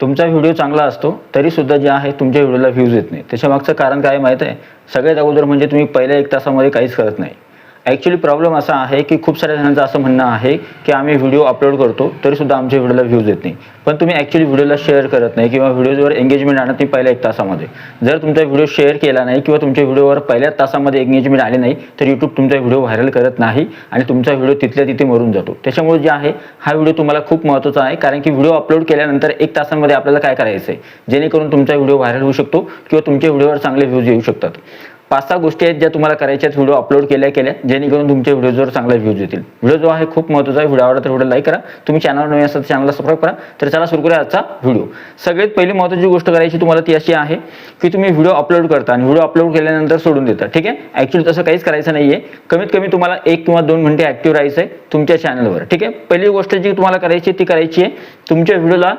तुमचा व्हिडिओ चांगला असतो तरीसुद्धा जे आहे तुमच्या व्हिडिओला व्ह्यूज येत नाही. त्याच्यामागचं कारण काय माहीत आहे? सगळ्यात अगोदर म्हणजे तुम्ही पहिल्या 1 तासामध्ये काहीच करत नाही. ॲक्च्युली प्रॉब्लेम असा आहे की खूप साऱ्या जणांचं असं म्हणणं आहे की आम्ही व्हिडिओ अपलोड करतो तरीसुद्धा आमच्या व्हिडिओला व्ह्यूज येत नाही. पण तुम्ही ॲक्च्युली व्हिडिओला शेअर करत नाही किंवा व्हिडिओवर एंगेजमेंट आणत नाही पहिल्या 1 तासामध्ये. जर तुमचा व्हिडिओ शेअर केला नाही किंवा तुमच्या व्हिडिओवर पहिल्या तासामध्ये एंगेजमेंट आली नाही तर यूट्यूब तुमचा व्हिडिओ व्हायरल करत नाही आणि तुमचा व्हिडिओ तिथल्या तिथे मरून जातो. त्याच्यामुळे जे आहे हा व्हिडिओ तुम्हाला खूप महत्त्वाचा आहे, कारण की व्हिडिओ अपलोड केल्यानंतर 1 तासामध्ये आपल्याला काय करायचं आहे जेणेकरून तुमचा व्हिडिओ व्हायरल होऊ शकतो किंवा तुमच्या व्हिडिओवर चांगले व्ह्यूज येऊ शकतात. 5-6 गोष्टी आहेत ज्या तुम्हाला करायच्या आहेत व्हिडिओ अपलोड केल्या जेणेकरून तुमच्या व्हिडिओवर चांगले व्ह्यूज येतील. व्हिडिओ जो आहे खूप महत्त्वाचा आहे. व्हिडिओ आवडला तर व्हिडिओ लाईक करा. तुम्ही चॅनलवर नवीन असाल तर चॅनलला सबस्क्राईब करा. तर चला सुरू करूया आजचा व्हिडिओ. सगळ्यात पहिली महत्त्वाची गोष्ट करायची तुम्हाला ती अशी आहे की तुम्ही व्हिडिओ अपलोड करता आणि व्हिडिओ अपलोड केल्यानंतर सोडून देता. ठीक आहे, ॲक्च्युली तसं काहीच करायचं नाहीये. कमीत कमी तुम्हाला 1 किंवा 2 घंटे ॲक्टिव्ह राहायचं आहे तुमच्या चॅनलवर. ठीक आहे, पहिली गोष्ट जी तुम्हाला करायची ती करायची आहे तुमच्या व्हिडिओला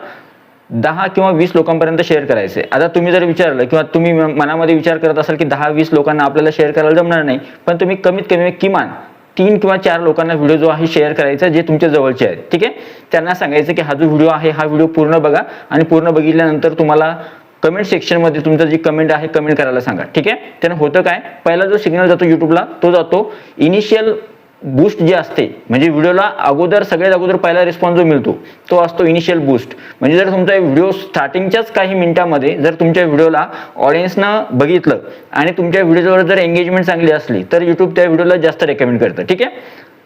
10 किंवा 20 लोकांपर्यंत शेअर करायचे. आता तुम्ही जर विचारलं किंवा तुम्ही मनामध्ये विचार करत असाल की 10-20 लोकांना आपल्याला शेअर करायला जमणार नाही, पण तुम्ही कमीत कमी किमान 3 किंवा 4 लोकांना व्हिडिओ जो आहे शेअर करायचा जे तुमच्या जवळचे आहेत. ठीक आहे, त्यांना सांगायचं की हा जो व्हिडिओ आहे हा व्हिडिओ पूर्ण बघा आणि पूर्ण बघितल्यानंतर तुम्हाला कमेंट सेक्शनमध्ये तुमचं जी कमेंट आहे कमेंट करायला सांगा. ठीक आहे, त्यानं होतं काय, पहिला जो सिग्नल जातो यूट्यूबला तो जातो इनिशियल बूस्ट जे असते, म्हणजे व्हिडिओला सगळ्यात अगोदर पहिला रिस्पॉन्स जो मिळतो तो असतो इनिशियल बूस्ट. म्हणजे जर तुमचा व्हिडिओ स्टार्टिंगच्याच काही मिनिटांमध्ये जर तुमच्या व्हिडिओला ऑडियन्सनं बघितलं आणि तुमच्या व्हिडिओवर जर एंगेजमेंट चांगली असली तर यूट्यूब त्या व्हिडिओला जास्त रेकमेंड करतं. ठीक आहे,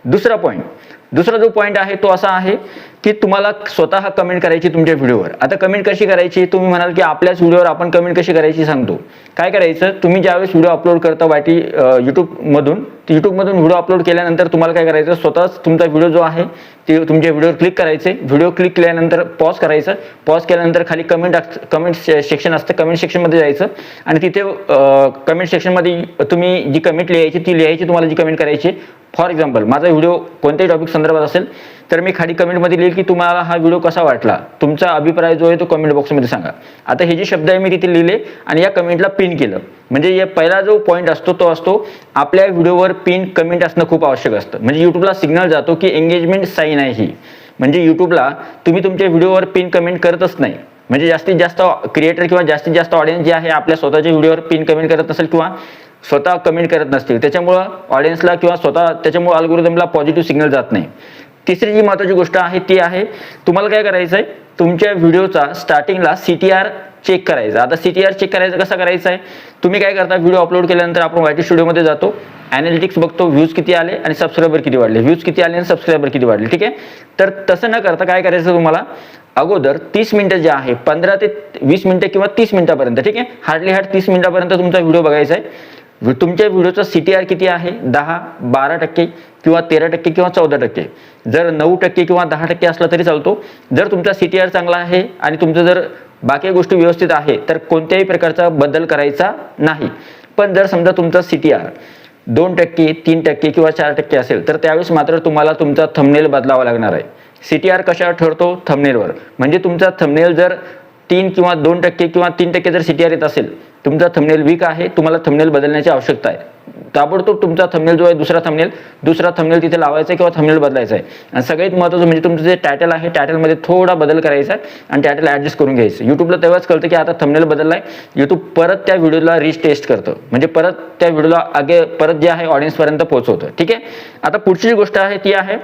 दुसरा जो पॉईंट आहे तो असा आहे की तुम्हाला स्वतः कमेंट करायची तुमच्या व्हिडिओवर. आता कमेंट कशी करायची तुम्ही म्हणाल की आपल्याच व्हिडिओवर आपण कमेंट कशी करायची सांगतो. काय करायचं, तुम्ही ज्यावेळेस व्हिडिओ अपलोड करता यूट्यूबमधून व्हिडिओ अपलोड केल्यानंतर तुम्हाला काय करायचं, स्वतःच तुमचा व्हिडिओ जो आहे ते तुमच्या व्हिडिओवर क्लिक करायचे. व्हिडिओ क्लिक केल्यानंतर पॉज करायचं. पॉज केल्यानंतर खाली कमेंट सेक्शन असतं, कमेंट सेक्शनमध्ये जायचं आणि तिथे कमेंट सेक्शनमध्ये तुम्ही जी कमेंट लिहायची ती लिहायची तुम्हाला जी कमेंट करायची. फॉर एक्झाम्पल माझा व्हिडिओ कोणत्याही टॉपिक संदर्भात असेल तर मी खाली कमेंटमध्ये लिहिल की तुम्हाला हा व्हिडिओ कसा वाटला, तुमचा अभिप्राय जो आहे तो कमेंट बॉक्समध्ये सांगा. आता हे जे शब्द आहे मी तिथे लिहिले आणि या कमेंटला पिन केलं. म्हणजे या पहिला जो पॉईंट असतो तो असतो आपल्या व्हिडिओवर पिन कमेंट असणं खूप आवश्यक असतं. म्हणजे यूट्यूबला सिग्नल जातो की एंगेजमेंट साईन आहे ही. म्हणजे यूट्यूबला तुम्ही तुमच्या व्हिडिओवर पिन कमेंट करतच नाही. म्हणजे जास्तीत जास्त क्रिएटर किंवा जास्तीत जास्त ऑडियन्स जे आहे आपल्या स्वतःच्या व्हिडिओवर पिन कमेंट करत नसेल किंवा स्वतः कमेंट करत नसतील, त्याच्यामुळं ऑडियन्सला किंवा त्याच्यामुळे अल्गोरिदमला पॉझिटिव्ह सिग्नल जात नाही. तिसरी जी महत्त्वाची गोष्ट आहे ती आहे तुम्हाला काय करायचं आहे, तुमच्या व्हिडिओचा स्टार्टिंगला CTR चेक करायचा. आता CTR चेक करायचं कसं करायचं आहे, तुम्ही काय करता, व्हिडिओ अपलोड केल्यानंतर आपण YT स्टुडिओमध्ये जातो, ॲनालिटिक्स बघतो, व्ह्यूज किती आले आणि सबस्क्रायबर किती वाढले, व्ह्यूज किती आले आणि सबस्क्रायबर किती वाढले. ठीक आहे, तर तसं न करता काय करायचं तुम्हाला अगोदर 30 मिनिटं जे आहे 15 ते 20 मिनिटं किंवा 30 मिनिटापर्यंत, ठीक आहे, हार्डली 30 मिनिटापर्यंत तुमचा व्हिडिओ बघायचा आहे. तुमच्या व्हिडिओचा CTR किती आहे, 10, 12% किंवा 13% किंवा 14%. जर 9% किंवा 10% असला तरी चालतो. जर तुमचा CTR चांगला आहे आणि तुमचं जर बाकी गोष्टी व्यवस्थित आहे तर कोणत्याही प्रकारचा बदल करायचा नाही. पण जर समजा तुमचा CTR 2%, 3% किंवा 4% असेल तर त्यावेळेस मात्र तुम्हाला तुमचा थंबनेल बदलावा लागणार आहे. CTR कशावर ठरतो, थंबनेलवर. म्हणजे तुमचा थंबनेल जर 3 किंवा 2% किंवा 3% जर CTR येत असेल, तुमचा थंबनेल वीक आहे, तुम्हाला थंबनेल बदलण्याची आवश्यकता आहे. ताबडतोब तुमचा थंबनेल जो आहे दुसरा थंबनेल तिथे लावायचा आहे किंवा थंबनेल बदलायचा आहे. आणि सगळ्यात महत्त्वाचं म्हणजे तुमचं जे टायटल आहे टायटलमध्ये थोडा बदल करायचा आहे आणि टायटल ॲडजस्ट करून घ्यायचं. यूट्यूबला तेव्हाच कळतं की आता थंबनेल बदलला आहे. यूट्यूब परत त्या व्हिडिओला टेस्ट करतं, म्हणजे परत त्या व्हिडिओला परत जे आहे ऑडियन्सपर्यंत पोहोचवतं. ठीक आहे, आता पुढची जी गोष्ट आहे ती आहे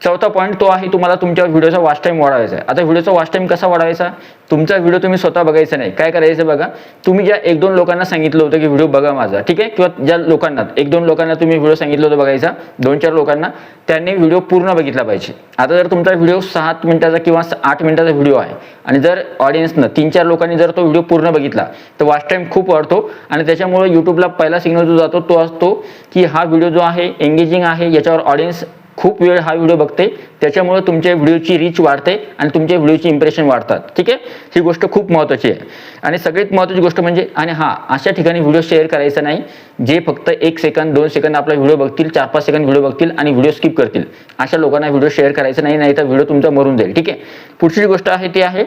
चौथा पॉईंट, तो आहे तुम्हाला तुमच्या व्हिडिओचा वॉच टाईम वाढवायचा आहे. आता व्हिडिओचा वॉच टाईम कसा वाढवायचा, तुमचा व्हिडिओ तुम्ही स्वतः बघायचा नाही. काय करायचं बघा, तुम्ही ज्या 1-2 लोकांना सांगितलं होतं की व्हिडिओ बघा माझा, ठीक आहे, किंवा ज्या लोकांना 1-2 लोकांना तुम्ही व्हिडिओ सांगितलं होतं बघायचा, 2-4 लोकांना, त्यांनी व्हिडिओ पूर्ण बघितला पाहिजे. आता जर तुमचा व्हिडिओ 7 मिनिटाचा किंवा 8 मिनिटाचा व्हिडिओ आहे आणि जर ऑडियन्सनं 3-4 लोकांनी जर तो व्हिडिओ पूर्ण बघितला तर वॉच टाईम खूप वाढतो आणि त्याच्यामुळे यूट्यूबला पहिला सिग्नल जो जातो तो असतो की हा व्हिडिओ जो आहे एंगेजिंग आहे, याच्यावर ऑडियन्स खूप वेळ हा व्हिडिओ बघते, त्याच्यामुळे तुमच्या व्हिडिओची रीच वाढते आणि तुमच्या व्हिडिओची इम्प्रेशन वाढतात. ठीक आहे, ही गोष्ट खूप महत्त्वाची आहे. आणि सगळ्यात महत्त्वाची गोष्ट म्हणजे अशा ठिकाणी व्हिडिओ शेअर करायचा नाही जे फक्त 1 सेकंद 2 सेकंद आपला व्हिडिओ बघतील, 4-5 सेकंद व्हिडिओ बघतील आणि व्हिडिओ स्किप करतील. अशा लोकांना व्हिडिओ शेअर करायचा नाही, तर व्हिडिओ तुमचा मरून जाईल. ठीक आहे, पुढची जी गोष्ट आहे ती आहे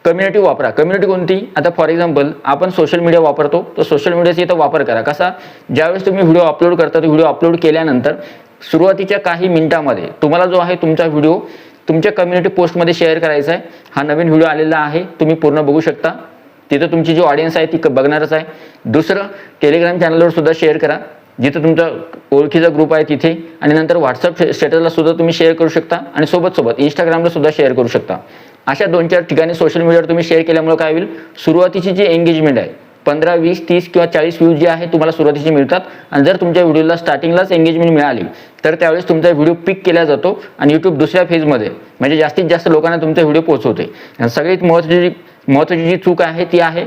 कम्युनिटी वापरा. कम्युनिटी कोणती, आता फॉर एक्झाम्पल आपण सोशल मीडिया वापरतो, तर सोशल मीडियाचा इथं वापर करा. कसा, ज्यावेळेस तुम्ही व्हिडिओ अपलोड करता, तो व्हिडिओ अपलोड केल्यानंतर सुरुवातीच्या काही मिनिटांमध्ये तुम्हाला जो आहे तुमचा व्हिडिओ तुमच्या कम्युनिटी पोस्टमध्ये शेअर करायचा आहे. हा नवीन व्हिडिओ आलेला आहे, तुम्ही पूर्ण बघू शकता. तिथं तुमची जी ऑडियन्स आहे ती बघणारच आहे. दुसरं, टेलिग्राम चॅनलवर सुद्धा शेअर करा, जिथं तुमचा ओळखीचा ग्रुप आहे तिथे. आणि नंतर व्हॉट्सअप स्टेटसला सुद्धा तुम्ही शेअर करू शकता आणि सोबत इंस्टाग्रामला सुद्धा शेअर करू शकता. अशा 2-4 ठिकाणी सोशल मीडियावर तुम्ही शेअर केल्यामुळे काय होईल, सुरुवातीची जी एंगेजमेंट आहे 15, 20, 30 किंवा 40 व्ह्यूज जे आहे तुम्हाला सुरुवातीचे मिळतात. आणि जर तुमच्या व्हिडिओला स्टार्टिंगलाच एंगेजमेंट मिळाली तर त्यावेळेस तुमचा व्हिडिओ पिक केला जातो आणि यूट्यूब दुसऱ्या फेजमध्ये म्हणजे जास्तीत जास्त लोकांना तुमचा व्हिडिओ पोहोचवते. आणि सगळ्यात महत्त्वाची जी चूक आहे ती आहे,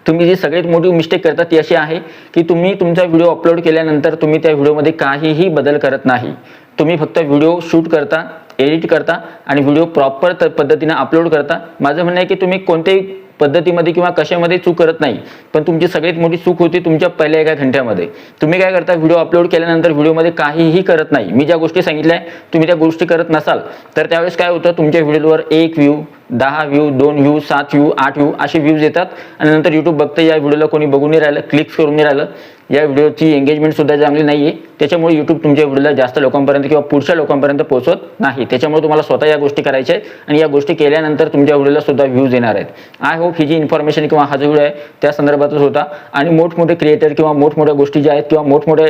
तुम्ही जी सगळ्यात मोठी मिस्टेक करता ती अशी आहे की तुम्ही तुमचा व्हिडिओ अपलोड केल्यानंतर तुम्ही त्या व्हिडिओमध्ये काहीही बदल करत नाही. तुम्ही फक्त व्हिडिओ शूट करता, एडिट करता आणि व्हिडिओ प्रॉपर पद्धतीने अपलोड करता. माझं म्हणणं आहे की तुम्ही कोणत्याही पद्धतीमध्ये किंवा कशामध्ये चूक करत नाही, पण तुमची सगळ्यात मोठी चूक होती तुमच्या पहिल्या एका घंट्यामध्ये. तुम्ही काय करता, व्हिडिओ अपलोड केल्यानंतर व्हिडिओमध्ये काहीही करत नाही. मी ज्या गोष्टी सांगितल्या तुम्ही त्या गोष्टी करत नसाल तर त्यावेळेस काय होतं, तुमच्या व्हिडिओवर 1 view, 10 view, 2 view, 7 view, 8 view असे व्ह्यूज येतात. आणि नंतर यूट्यूब बघतं या व्हिडिओला कोणी बघून नाही राहिलं, क्लिक करून नाही राहिलं, या व्हिडिओची एंगेजमेंट सुद्धा चांगली नाही आहे. त्याच्यामुळे यूट्यूब तुमच्या व्हिडिओला जास्त लोकांपर्यंत किंवा पुढच्या लोकांपर्यंत पोहोचवत नाही. त्याच्यामुळे तुम्हाला स्वतः या गोष्टी करायच्या आहेत आणि या गोष्टी केल्यानंतर तुमच्या व्हिडिओला सुद्धा व्ह्यूज येणार आहेत. आय होप ही जी इन्फॉर्मेशन किंवा हा जो व्हिडिओ आहे त्या संदर्भातच होता. आणि मोठमोठे क्रिएटर किंवा मोठमोठ्या गोष्टी ज्या आहेत किंवा मोठमोठे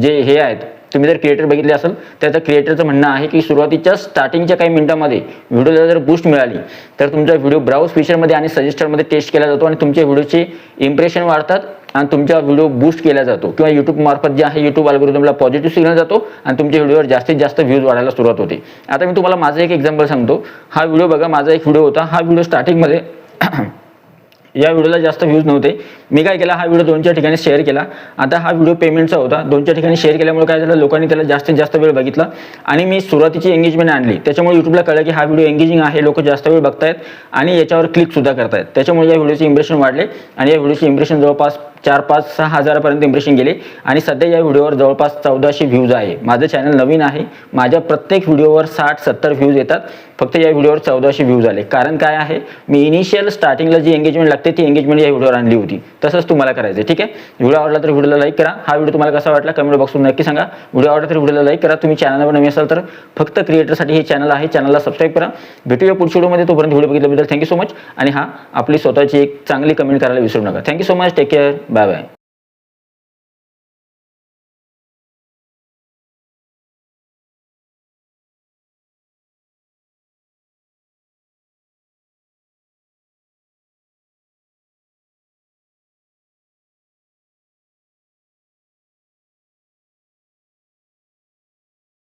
जे हे आहेत, तुम्ही जर क्रिएटर बघितले असेल तर त्या क्रिएटरचं म्हणणं आहे की सुरुवातीच्या स्टार्टिंगच्या काही मिनिटांमध्ये व्हिडिओला जर बूस्ट मिळाली तर तुमचा व्हिडिओ ब्राउज फीचरमध्ये आणि सजेस्टरमध्ये टेस्ट केला जातो आणि तुमच्या व्हिडिओचे इम्प्रेशन वाढतात आणि तुमचा व्हिडिओ बूस्ट केला जातो किंवा यूट्यूब मार्फत जे आहे यूट्यूब अल्गोरिदमला पॉझिटिव्ह सिग्नल जातो आणि तुमच्या व्हिडिओवर जास्तीत जास्त व्ह्यूज वाढायला सुरुवात होते. आता मी तुम्हाला माझं एक एक्झाम्पल सांगतो. हा व्हिडिओ बघा, माझा एक व्हिडिओ होता. हा व्हिडिओ स्टार्टिंगमध्ये या व्हिडिओला जास्त व्ह्यूज नव्हते. मी काय केला, हा व्हिडिओ 2-4 ठिकाणी शेअर केला. आता हा व्हिडिओ पेमेंटचा होता. 2-4 ठिकाणी शेअर केल्यामुळे काय झालं, लोकांनी त्याला जास्तीत जास्त वेळ बघितला आणि मी सुरुवातीची एंगेजमेंट आणली. त्याच्यामुळे यूट्यूबला कळलं की हा व्हिडिओ एंगेजिंग आहे, लोक जास्त वेळ बघतायत आणि याच्यावर क्लिक सुद्धा करतायत. त्याच्यामुळे या व्हिडिओचे इम्प्रेशन वाढले आणि या व्हिडिओचे इम्प्रेशन जवळपास 4-5-6 हजारापर्यंत इम्प्रेशन गेले आणि सध्या या व्हिडिओवर जवळपास 1400 व्ह्यूज आहे. माझं चॅनल नवीन आहे, माझ्या प्रत्येक व्हिडिओवर 60-70 व्ह्यूज येतात. फक्त या व्हिडिओवर 1400 व्ह्यूज आले. कारण काय आहे, मी इनिशियल स्टार्टिंगला जी एंगेजमेंट लागते ती एंगेजमेंट या व्हिडिओवर आणली होती. तसंच तुम्हाला करायचं आहे. ठीक आहे, व्हिडिओ आवडला तर व्हिडिओला लाईक करा. हा व्हिडिओ तुम्हाला कसा वाटला कमेंट बॉक्समध्ये नक्की सांगा. व्हिडिओ आवडला तर व्हिडिओला लाईक करा. तुम्ही चॅनलवर नवीन असाल तर फक्त क्रिएटरसाठी हे चॅनल आहे, चॅनलला सबस्क्राईब करा. भेटूया पुढच्या व्हिडिओमध्ये. तोपर्यंत व्हिडिओ बघितल्याबद्दल थँक्यू सो मच. आणि आपली स्वतःची एक चांगली कमेंट करायला विसरू नका. Thank you so much. Take care. Bye bye.